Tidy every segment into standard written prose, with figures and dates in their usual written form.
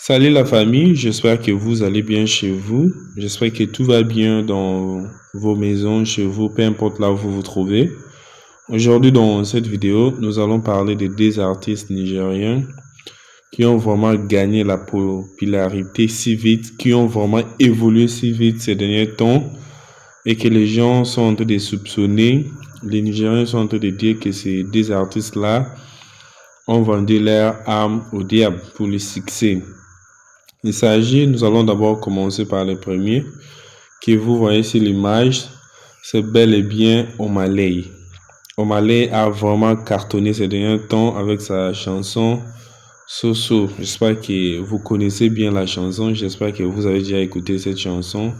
Salut la famille, j'espère que vous allez bien chez vous. J'espère que tout va bien dans vos maisons, chez vous, peu importe là où vous vous trouvez. Aujourd'hui, dans cette vidéo, nous allons parler de deux artistes nigériens qui ont vraiment gagné la popularité si vite, qui ont vraiment évolué si vite ces derniers temps et que les gens sont en train de soupçonner. Les Nigériens sont en train de dire que ces deux artistes-là ont vendu leur âme au diable pour le succès. Nous allons d'abord commencer par le premier, que vous voyez sur l'image, c'est bel et bien Omah Lay. Omah Lay a vraiment cartonné ces derniers temps avec sa chanson So So. J'espère que vous connaissez bien la chanson, j'espère que vous avez déjà écouté cette chanson.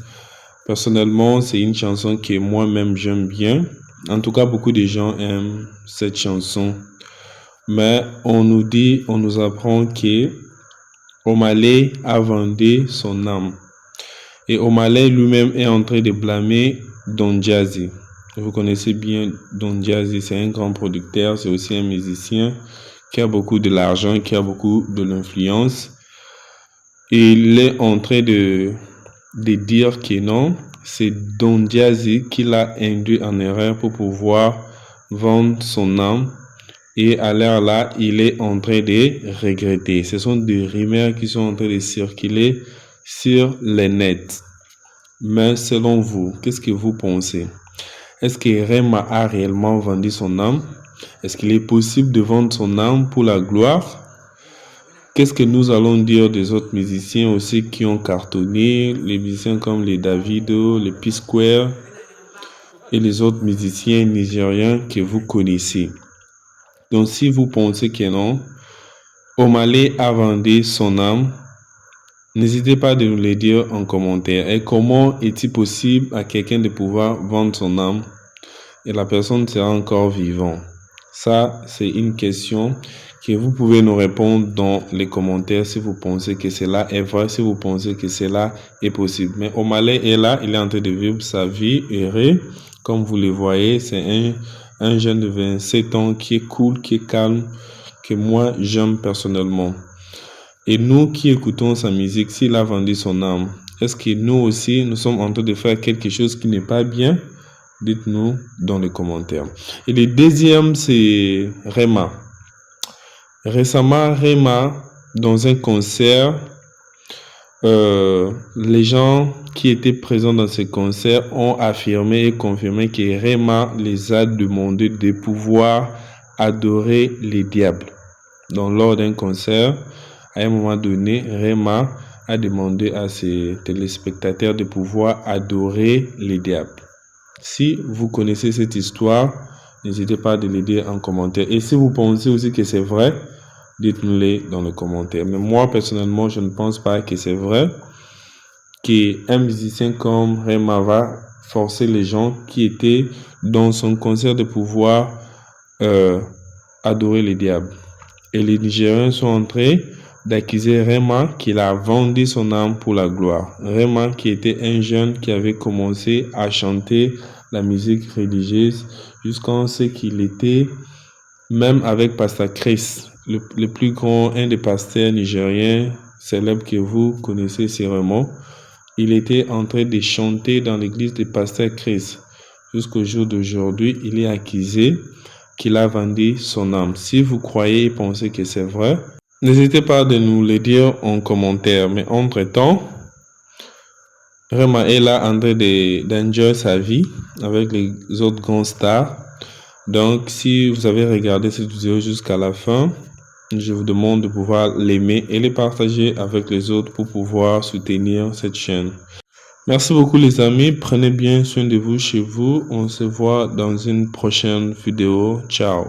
Personnellement, c'est une chanson que moi-même j'aime bien. En tout cas, beaucoup de gens aiment cette chanson. Mais on nous apprend que Omah Lay a vendu son âme. Et Omah Lay lui-même est en train de blâmer Don Jazzy. Vous connaissez bien Don Jazzy, c'est un grand producteur, c'est aussi un musicien qui a beaucoup de l'argent, qui a beaucoup de l'influence. Et il est en train de dire que non, c'est Don Jazzy qui l'a induit en erreur pour pouvoir vendre son âme. Et à l'heure là, il est en train de regretter. Ce sont des rumeurs qui sont en train de circuler sur les nets. Mais selon vous, qu'est-ce que vous pensez? Est-ce que Rema a réellement vendu son âme? Est-ce qu'il est possible de vendre son âme pour la gloire? Qu'est-ce que nous allons dire des autres musiciens aussi qui ont cartonné? Les musiciens comme les Davido, les P-Square et les autres musiciens nigériens que vous connaissez. Donc, si vous pensez que non, Omah Lay a vendu son âme, n'hésitez pas à nous le dire en commentaire. Et comment est-il possible à quelqu'un de pouvoir vendre son âme et la personne sera encore vivante? Ça, c'est une question que vous pouvez nous répondre dans les commentaires si vous pensez que cela est vrai, si vous pensez que cela est possible. Mais Omah Lay est là, il est en train de vivre sa vie heureux. Comme vous le voyez, c'est un jeune de 27 ans qui est cool, qui est calme, que moi j'aime personnellement. Et nous qui écoutons sa musique, s'il a vendu son âme, est-ce que nous aussi, nous sommes en train de faire quelque chose qui n'est pas bien? Dites-nous dans les commentaires. Et le deuxième, c'est Rema. Récemment, Rema, dans un concert, les gens qui étaient présents dans ce concert ont affirmé et confirmé que Rema les a demandé de pouvoir adorer les diables. Donc, lors d'un concert, à un moment donné, Rema a demandé à ses téléspectateurs de pouvoir adorer les diables. Si vous connaissez cette histoire, n'hésitez pas à le dire en commentaire. Et si vous pensez aussi que c'est vrai, dites-nous-le dans les commentaires. Mais moi, personnellement, je ne pense pas que c'est vrai qu'un musicien comme Rema va forcer les gens qui étaient dans son concert de pouvoir adorer les diables. Et les Nigériens sont en train d'accuser Rema qu'il a vendu son âme pour la gloire. Rema qui était un jeune qui avait commencé à chanter la musique religieuse jusqu'à ce qu'il était même avec Pasteur Chris, le plus grand, un des pasteurs nigériens célèbres que vous connaissez sûrement. Il était en train de chanter dans l'église de Pasteur Chris. Jusqu'au jour d'aujourd'hui, il est accusé qu'il a vendu son âme. Si vous croyez et pensez que c'est vrai, n'hésitez pas à nous le dire en commentaire. Mais entre-temps, Rema est là en train d'enjoy sa vie avec les autres grands stars. Donc, si vous avez regardé cette vidéo jusqu'à la fin, je vous demande de pouvoir l'aimer et le partager avec les autres pour pouvoir soutenir cette chaîne. Merci beaucoup les amis, prenez bien soin de vous chez vous. On se voit dans une prochaine vidéo. Ciao.